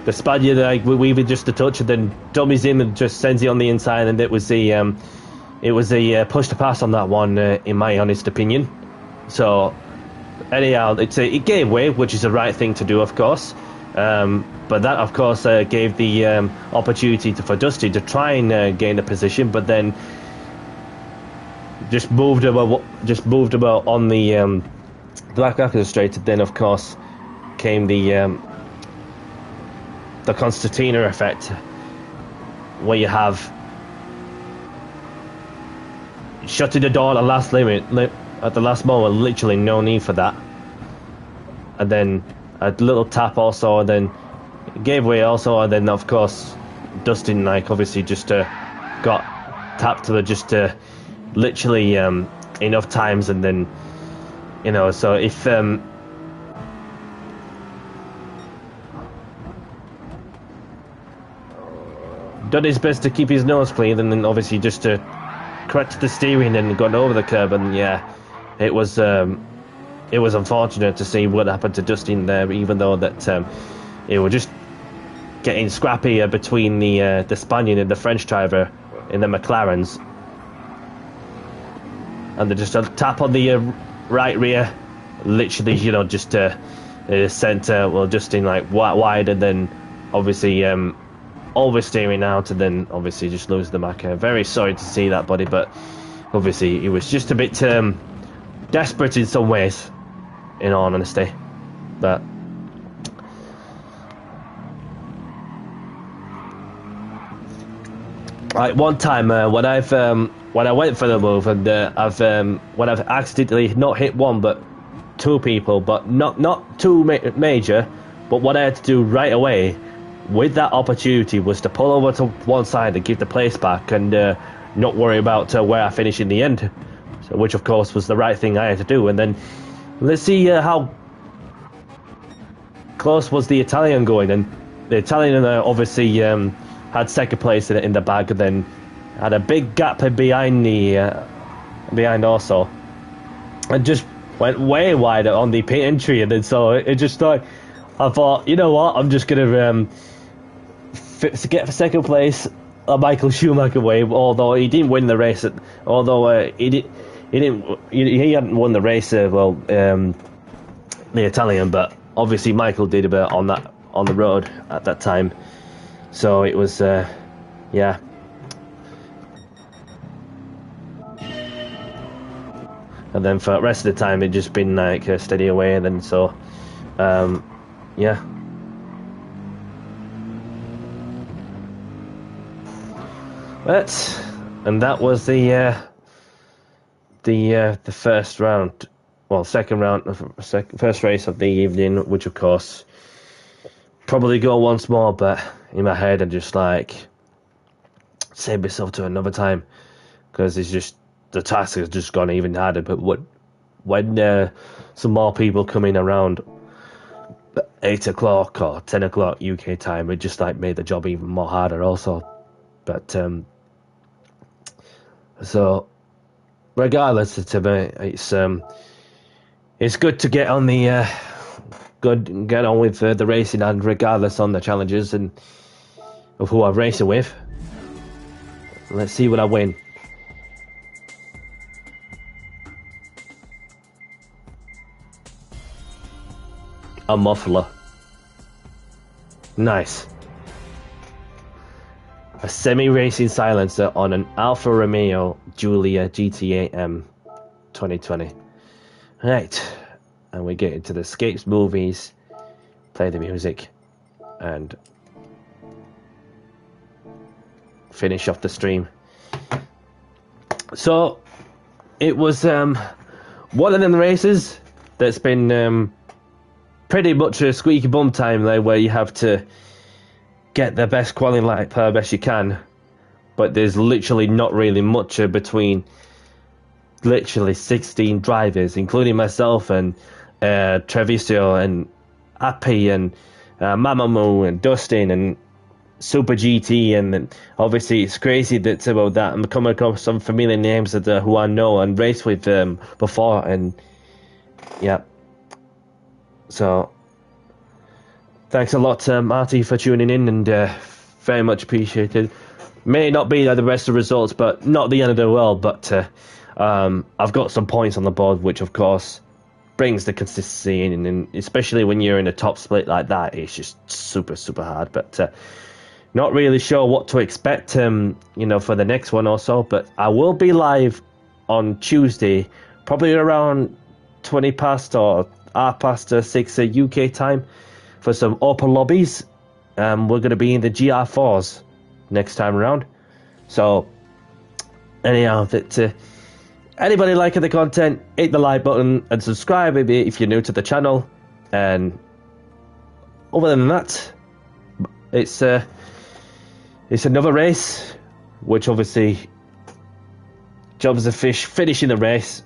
The Spaniard weaving just a touch, and then dummies in and just sends it on the inside, and it was the push to pass on that one, in my honest opinion. So anyhow, it gave way, which is the right thing to do, of course. But that, of course, gave the opportunity for Dusty to try and gain a position, but then just moved about on the black straight. And then, of course, came the Constantina effect, where you have shutting the door at the last at the last moment, literally no need for that, and then a little tap also, and then gave way also, and then of course Dustin obviously just got tapped to literally enough times, and then so if done his best to keep his nose clean, and then obviously just to correct the steering and gone over the curb, and yeah, it was unfortunate to see what happened to Dustin there, even though that it was just getting scrappy between the Spaniard and the French driver in the McLarens, and just a tap on the right rear, literally, just sent Dustin like wide, and then obviously oversteering out, and then obviously just lose the back. Very sorry to see that, buddy, but obviously he was just a bit desperate in some ways, in all honesty. But like one time when I went for the move, and when I've accidentally not hit one but two people, but not too major, but what I had to do right away with that opportunity was to pull over to one side and give the place back, and not worry about where I finish in the end, so, which of course was the right thing I had to do. And then let's see how close was the Italian going, and the Italian obviously had second place in the bag, and then had a big gap behind also, and just went way wider on the pit entry. And then so it just like, I thought, you know what, I'm just gonna get for second place a Michael Schumacher way, although he didn't win the race. He hadn't won the race. The Italian, but obviously Michael did a bit on the road at that time. So it was, yeah. And then for the rest of the time, it just been like steady away. And then so, yeah. And that was the first round, well, first race of the evening, which of course probably go once more, but in my head I'm just like, save myself to another time, because it's just, the task has just gone even harder. But when some more people come in around 8 o'clock or 10 o'clock UK time, it just like made the job even more harder also. But so regardless, to me, it's good to get on with the racing, and regardless on the challenges and of who I'm racing with. Let's see what I win. A muffler. Nice. A semi-racing silencer on an Alfa Romeo Giulia GT8M 2020. Right, and we get into the escapes movies, play the music, and finish off the stream. So it was one of them races that's been pretty much a squeaky bum time there, where you have to get the best quality lap best you can, but there's literally not really much between literally 16 drivers, including myself and Treviso and Appy and Mamamoo and Dustin and Super GT, and obviously it's crazy that about that I'm coming across some familiar names that who I know and raced with before, and yeah. So thanks a lot, Marty, for tuning in, and very much appreciated. May not be the best of results, but not the end of the world. But I've got some points on the board, which of course brings the consistency in, and especially when you're in a top split like that, it's just super, super hard. But not really sure what to expect, for the next one or so. But I will be live on Tuesday, probably around 20 past or 6 UK time, for some open lobbies. We're going to be in the GR4s next time around. So anyhow, anybody liking the content, hit the like button and subscribe if you're new to the channel. And other than that, it's another race, which obviously job's to finishing the race,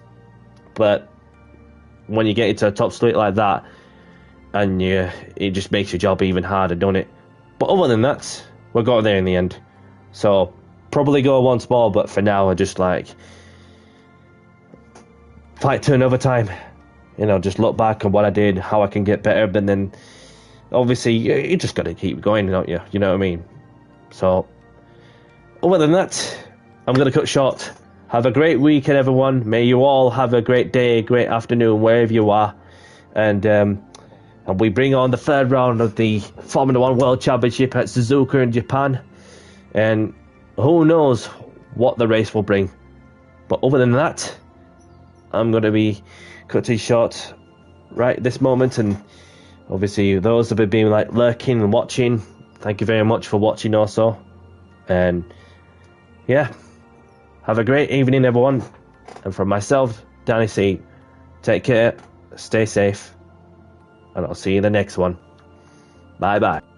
but when you get into a top split like that, and it just makes your job even harder, doesn't it? But other than that, we got there in the end. So probably go once more, but for now I just like fight to another time. You know, just look back on what I did, how I can get better, but then obviously you just got to keep going, don't you? You know what I mean? So other than that, I'm going to cut short. Have a great weekend, everyone. May you all have a great day, great afternoon, wherever you are. And we bring on the third round of the Formula 1 World Championship at Suzuka in Japan. And who knows what the race will bring. But other than that, I'm going to be cutting short right this moment. And obviously, those that have been like lurking and watching, thank you very much for watching also. And yeah, have a great evening, everyone. And from myself, Danny C, take care, stay safe, and I'll see you in the next one. Bye bye.